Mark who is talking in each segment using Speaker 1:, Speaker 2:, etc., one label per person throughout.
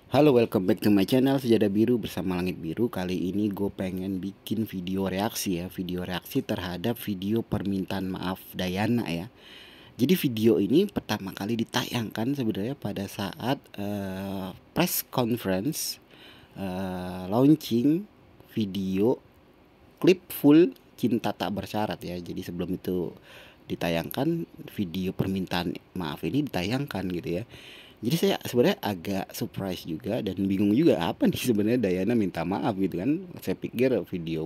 Speaker 1: Halo, welcome back to my channel Sejadah Biru bersama Langit Biru. Kali ini gue pengen bikin video reaksi ya, video reaksi terhadap video permintaan maaf Dayana ya. Jadi video ini pertama kali ditayangkan sebenarnya pada saat press conference launching video klip full Cinta Tak Bersyarat ya. Jadi sebelum itu ditayangkan, video permintaan maaf ini ditayangkan gitu ya. Jadi saya sebenarnya agak surprise juga dan bingung juga apa nih sebenarnya Dayana minta maaf gitu kan. Saya pikir video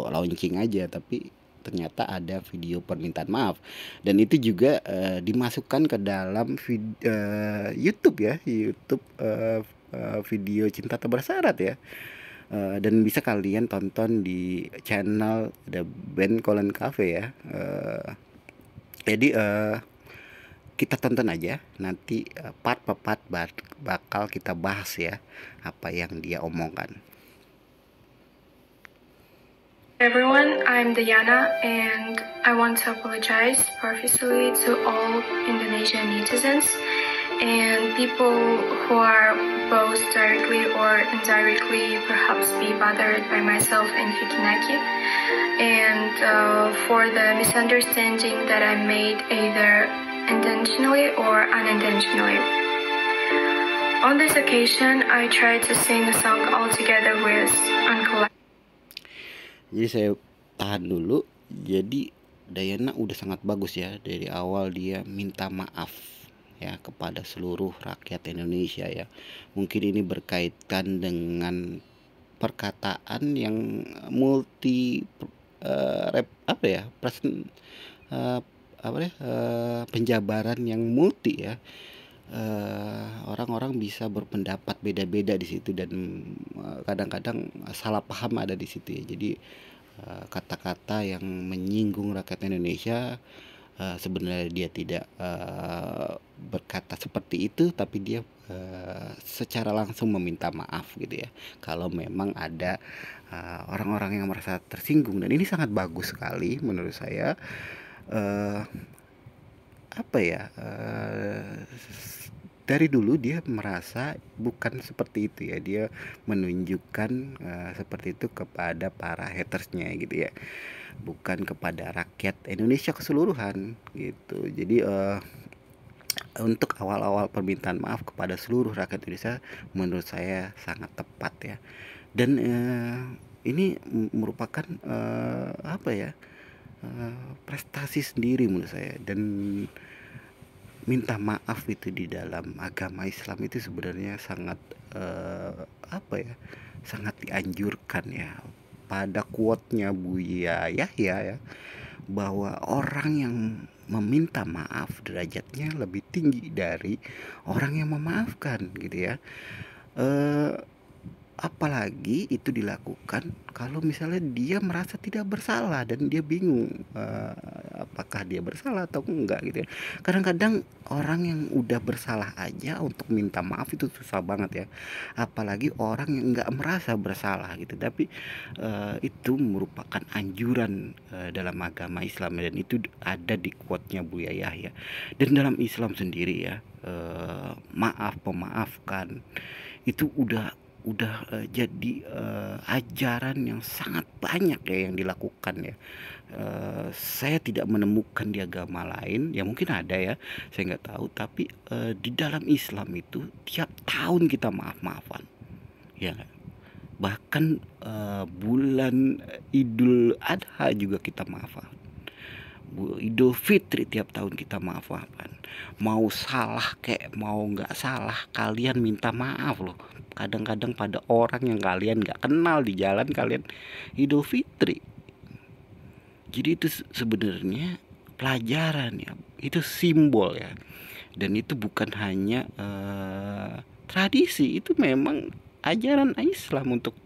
Speaker 1: launching aja, tapi ternyata ada video permintaan maaf. Dan itu juga dimasukkan ke dalam YouTube ya, YouTube video Cinta Tak Bersyarat ya. Dan bisa kalian tonton di channel The Band Colon Cafe ya. Jadi kita tonton aja nanti part per part bakal kita bahas ya apa yang dia omongkan.
Speaker 2: Everyone, I'm Diana and I want to apologize profusely to all Indonesian netizens and people who are both directly or indirectly perhaps be bothered by myself and Vicky Naki, and for the misunderstanding that I made either intentionally or unintentionally. On this occasion, I tried to sing a song all together with Uncle.
Speaker 1: Jadi saya tahan dulu. Jadi Dayana udah sangat bagus ya, dari awal dia minta maaf ya kepada seluruh rakyat Indonesia ya. Mungkin ini berkaitan dengan perkataan yang multi apa ya, penjabaran yang multi ya. Orang-orang bisa berpendapat beda-beda di situ dan kadang-kadang salah paham ada di situ ya. Jadi kata-kata yang menyinggung rakyat Indonesia, sebenarnya dia tidak berkata seperti itu, tapi dia secara langsung meminta maaf gitu ya kalau memang ada orang-orang yang merasa tersinggung. Dan ini sangat bagus sekali menurut saya. Apa ya, dari dulu dia merasa bukan seperti itu ya, dia menunjukkan seperti itu kepada para hatersnya gitu ya, bukan kepada rakyat Indonesia keseluruhan gitu. Jadi untuk awal-awal permintaan maaf kepada seluruh rakyat Indonesia menurut saya sangat tepat ya. Dan ini merupakan apa ya, prestasi sendiri menurut saya. Dan minta maaf itu di dalam agama Islam itu sebenarnya sangat apa ya, sangat dianjurkan ya. Pada quote-nya Buya Yahya ya, bahwa orang yang meminta maaf derajatnya lebih tinggi dari orang yang memaafkan gitu ya. Apalagi itu dilakukan kalau misalnya dia merasa tidak bersalah dan dia bingung apakah dia bersalah atau enggak gitu ya. Kadang-kadang orang yang udah bersalah aja untuk minta maaf itu susah banget ya, apalagi orang yang enggak merasa bersalah gitu. Tapi itu merupakan anjuran dalam agama Islam, dan itu ada di quote-nya Buya Yahya. Dan dalam Islam sendiri ya, maaf, memaafkan itu udah jadi ajaran yang sangat banyak ya yang dilakukan ya. Saya tidak menemukan di agama lain, ya mungkin ada ya, saya nggak tahu. Tapi di dalam Islam itu tiap tahun kita maaf-maafan ya. Bahkan bulan Idul Adha juga kita maafan, Idul Fitri tiap tahun kita maaf-maafan. Mau salah kayak mau nggak salah, kalian minta maaf loh. Kadang-kadang pada orang yang kalian nggak kenal di jalan, kalian Idul Fitri. Jadi itu sebenarnya pelajaran ya, itu simbol ya. Dan itu bukan hanya tradisi, itu memang ajaran Islam untuk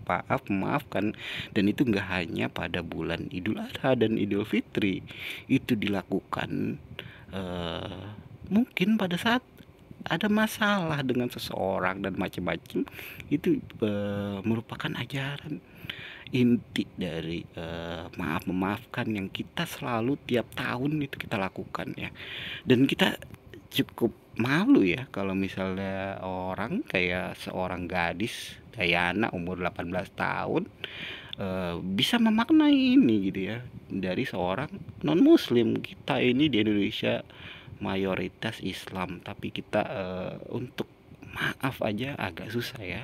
Speaker 1: maafkan. Dan itu nggak hanya pada bulan Idul Adha dan Idul Fitri, itu dilakukan mungkin pada saat ada masalah dengan seseorang dan macam-macam. Itu merupakan ajaran inti dari maaf memaafkan yang kita selalu tiap tahun itu kita lakukan ya. Dan kita cukup malu ya kalau misalnya orang kayak seorang gadis Dayana umur 18 tahun bisa memaknai ini gitu ya dari seorang non muslim. Kita ini di Indonesia mayoritas Islam, tapi kita untuk maaf aja agak susah ya.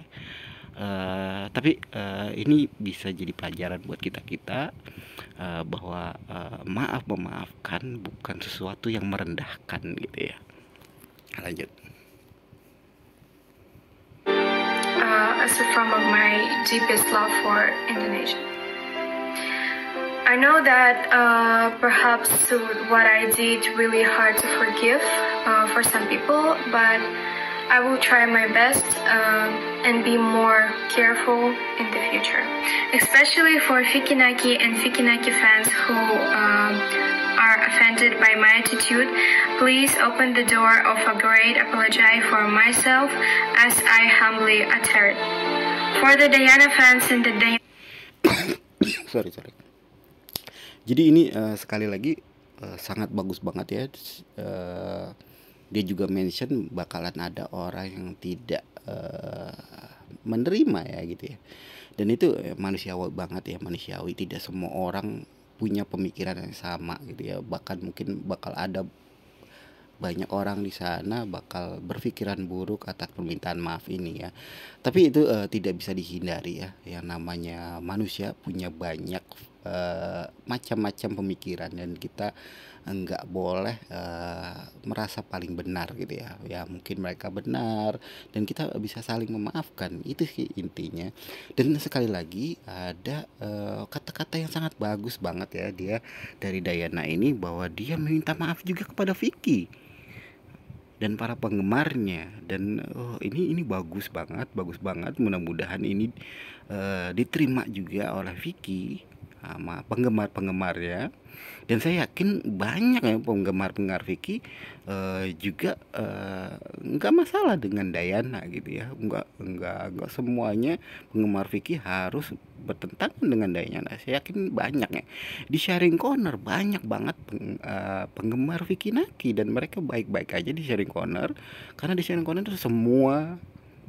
Speaker 1: Tapi ini bisa jadi pelajaran buat kita-kita bahwa maaf memaafkan bukan sesuatu yang merendahkan gitu ya. Lanjut.
Speaker 2: As a form of my deepest love for Indonesia. I know that perhaps what I did really hard to forgive for some people, but I will try my best and be more careful in the future. Especially for Fikinaki and Fikinaki fans who are offended by my attitude, please open the door of a great apology for myself as I humbly utter it. For the Diana fans and the Diana...
Speaker 1: sorry. Jadi ini sekali lagi sangat bagus banget ya. Dia juga mention bakalan ada orang yang tidak menerima ya gitu ya. Dan itu manusiawi banget ya, manusiawi. Tidak semua orang punya pemikiran yang sama gitu ya. Bahkan mungkin bakal ada banyak orang di sana bakal berpikiran buruk atas permintaan maaf ini ya. Tapi itu tidak bisa dihindari ya. Yang namanya manusia punya banyak macam-macam pemikiran, dan kita nggak boleh merasa paling benar gitu ya. Ya mungkin mereka benar dan kita bisa saling memaafkan, itu sih intinya. Dan sekali lagi ada kata-kata yang sangat bagus banget ya dia dari Dayana ini, bahwa dia meminta maaf juga kepada Vicky dan para penggemarnya. Dan ini bagus banget. Mudah-mudahan ini diterima juga oleh Vicky sama penggemar-penggemarnya. Dan saya yakin banyak ya penggemar Vicky juga nggak masalah dengan Dayana gitu ya. Nggak semuanya penggemar Vicky harus bertentangan dengan Dayana. Saya yakin banyak ya. Di Sharing Corner banyak banget penggemar Vicky Naki, dan mereka baik-baik aja di Sharing Corner, karena di Sharing Corner itu semua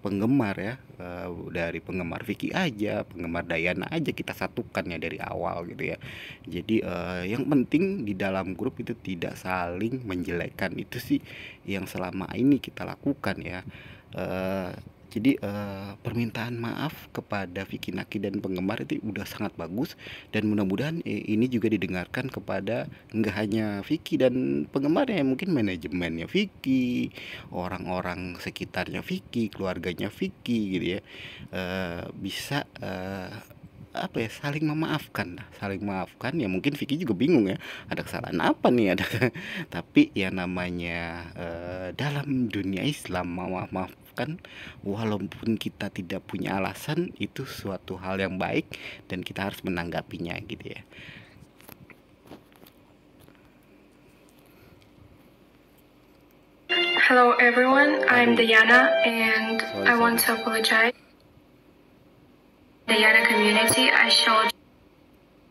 Speaker 1: penggemar ya, dari penggemar Vicky aja, penggemar Dayana aja kita satukan ya dari awal gitu ya. Jadi yang penting di dalam grup itu tidak saling menjelekkan, itu sih yang selama ini kita lakukan ya. Jadi permintaan maaf kepada Vicky Naki dan penggemar itu udah sangat bagus, dan mudah-mudahan ini juga didengarkan kepada nggak hanya Vicky dan penggemarnya, mungkin manajemennya Vicky, orang-orang sekitarnya Vicky, keluarganya Vicky gitu ya, bisa apa ya, saling memaafkan ya. Mungkin Vicky juga bingung ya, ada kesalahan apa nih ada tapi ya namanya dalam dunia Islam maafkan walaupun kita tidak punya alasan, itu suatu hal yang baik dan kita harus menanggapinya gitu ya.
Speaker 2: Hello everyone, I'm Diana and I want to apologize. Diana community, I shall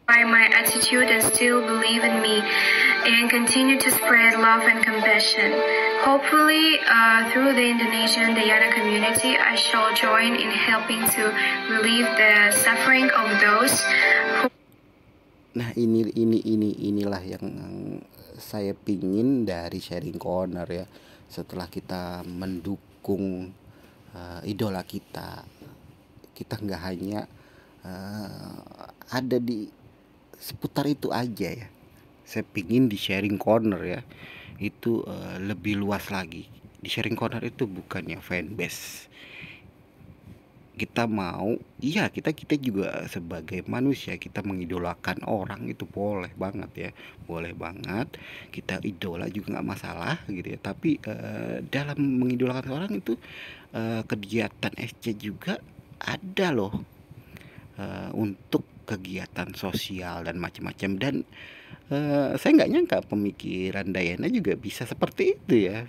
Speaker 2: by my attitude and still believe in me and continue to spread love and compassion. Hopefully through the Indonesian Diana community, I shall join in helping to relieve the suffering of those who...
Speaker 1: Nah inilah yang saya pingin dari Sharing Corner ya. Setelah kita mendukung idola kita nggak hanya ada di seputar itu aja ya. Saya pingin di Sharing Corner ya itu lebih luas lagi. Di Sharing Corner itu bukannya fanbase. Kita mau, iya kita juga sebagai manusia kita mengidolakan orang, itu boleh banget ya, boleh banget. Kita idola juga nggak masalah gitu ya. Tapi dalam mengidolakan orang itu kegiatan SC juga ada loh, untuk kegiatan sosial dan macam-macam. Dan saya nggak nyangka pemikiran Dayana juga bisa seperti itu ya.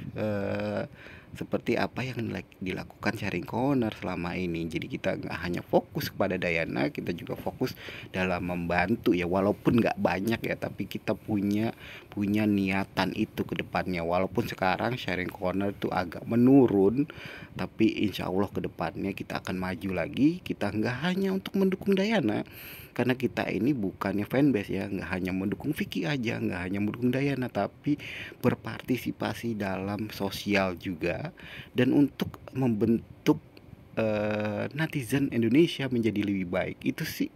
Speaker 1: seperti apa yang dilakukan sharing corner selama ini. Jadi kita nggak hanya fokus kepada Dayana, kita juga fokus dalam membantu ya, walaupun nggak banyak ya, tapi kita punya punya niatan itu ke depannya. Walaupun sekarang sharing corner itu agak menurun, tapi insya Allah ke depannya kita akan maju lagi. Kita nggak hanya untuk mendukung Dayana, karena kita ini bukannya fanbase ya, nggak hanya mendukung Vicky aja, nggak hanya mendukung Dayana, tapi berpartisipasi dalam sosial juga, dan untuk membentuk netizen Indonesia menjadi lebih baik. Itu sih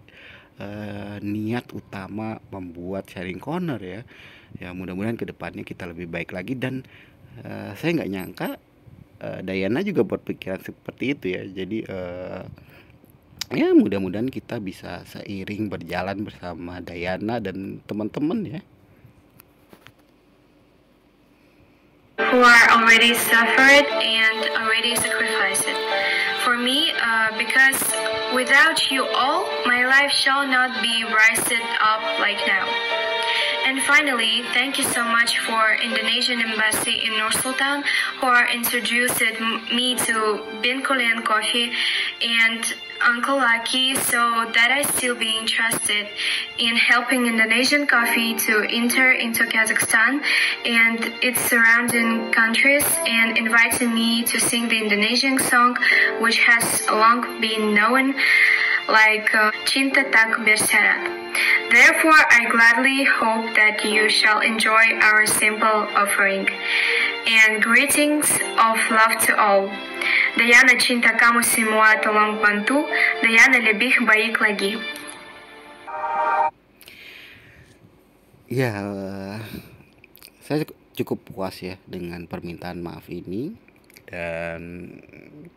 Speaker 1: niat utama membuat sharing corner ya. Ya mudah-mudahan kedepannya kita lebih baik lagi, dan saya nggak nyangka Dayana juga berpikiran seperti itu ya. Jadi ya mudah-mudahan kita bisa seiring berjalan bersama Dayana dan teman-teman ya.
Speaker 2: Who are already suffered and already sacrificed. For me, because without you all, my life shall not be raised up like now. And finally, thank you so much for Indonesian Embassy in Nur Sultan, who are introduced me to Binkulian Coffee and Uncle Lucky, so that I still be interested in helping Indonesian coffee to enter into Kazakhstan and its surrounding countries, and invited me to sing the Indonesian song, which has long been known like Cinta Tak Bersyarat. Therefore, I gladly hope that you shall enjoy our simple offering. And greetings of love to all. Dayana cinta kamu semua tolong bantu, Dayana lebih baik lagi.
Speaker 1: Ya, saya cukup puas ya dengan permintaan maaf ini, dan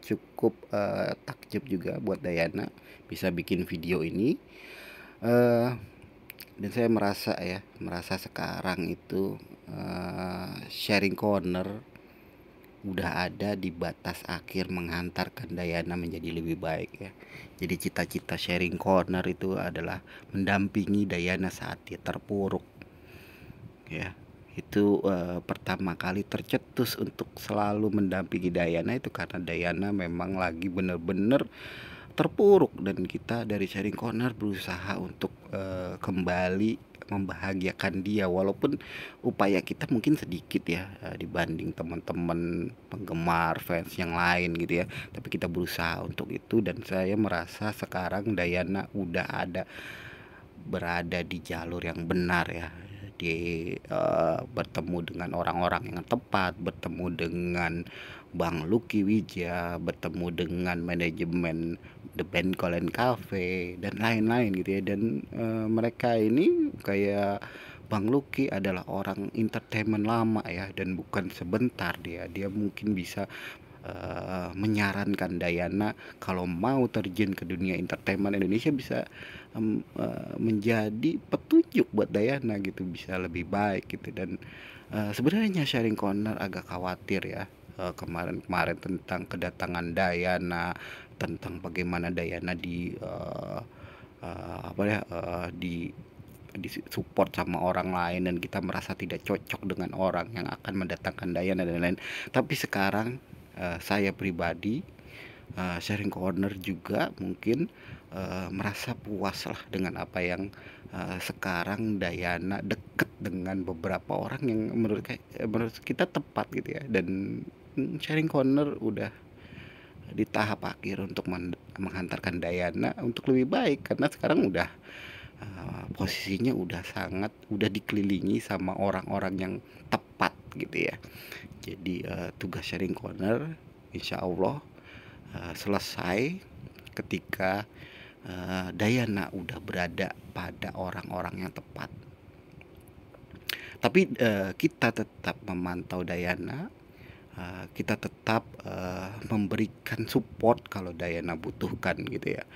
Speaker 1: cukup takjub juga buat Dayana bisa bikin video ini. Dan saya merasa sekarang itu sharing corner udah ada di batas akhir menghantarkan Dayana menjadi lebih baik ya. Jadi cita-cita sharing corner itu adalah mendampingi Dayana saat dia terpuruk ya. Itu pertama kali tercetus untuk selalu mendampingi Dayana itu karena Dayana memang lagi bener-bener terpuruk, dan kita dari sharing corner berusaha untuk kembali membahagiakan dia, walaupun upaya kita mungkin sedikit ya dibanding teman-teman penggemar fans yang lain gitu ya, tapi kita berusaha untuk itu. Dan saya merasa sekarang Dayana udah berada di jalur yang benar ya. Bertemu dengan orang-orang yang tepat, bertemu dengan Bang Lucky Wija, bertemu dengan manajemen The Binkulian Cafe dan lain-lain gitu ya. Dan mereka ini kayak Bang Lucky adalah orang entertainment lama ya, dan bukan sebentar dia mungkin bisa menyarankan Dayana kalau mau terjun ke dunia entertainment Indonesia bisa menjadi petunjuk buat Dayana gitu, bisa lebih baik gitu. Dan sebenarnya sharing corner agak khawatir ya kemarin-kemarin tentang kedatangan Dayana, tentang bagaimana Dayana di support sama orang lain, dan kita merasa tidak cocok dengan orang yang akan mendatangkan Dayana dan lain-lain. Tapi sekarang saya pribadi, sharing corner juga mungkin merasa puas lah dengan apa yang sekarang Dayana deket dengan beberapa orang yang menurut kita tepat gitu ya. Dan sharing corner udah di tahap akhir untuk menghantarkan Dayana untuk lebih baik, karena sekarang udah posisinya udah dikelilingi sama orang-orang yang tepat gitu ya. Jadi tugas sharing corner insya Allah selesai ketika Dayana udah berada pada orang-orang yang tepat. Tapi kita tetap memantau Dayana, kita tetap memberikan support kalau Dayana butuhkan gitu ya.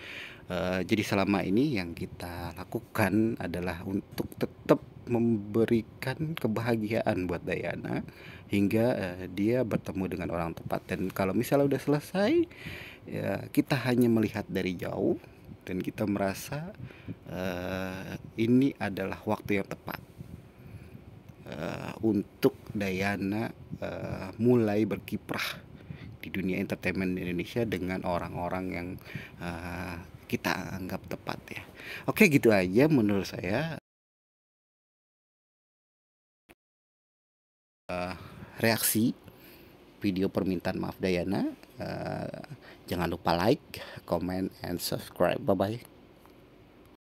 Speaker 1: Jadi selama ini yang kita lakukan adalah untuk tetap memberikan kebahagiaan buat Dayana hingga dia bertemu dengan orang tepat. Dan kalau misalnya udah selesai ya, kita hanya melihat dari jauh dan kita merasa ini adalah waktu yang tepat untuk Dayana mulai berkiprah di dunia entertainment di Indonesia dengan orang-orang yang kita anggap tepat ya. Oke, gitu aja menurut saya reaksi video permintaan maaf Dayana. Jangan lupa like, comment, and subscribe. Bye bye.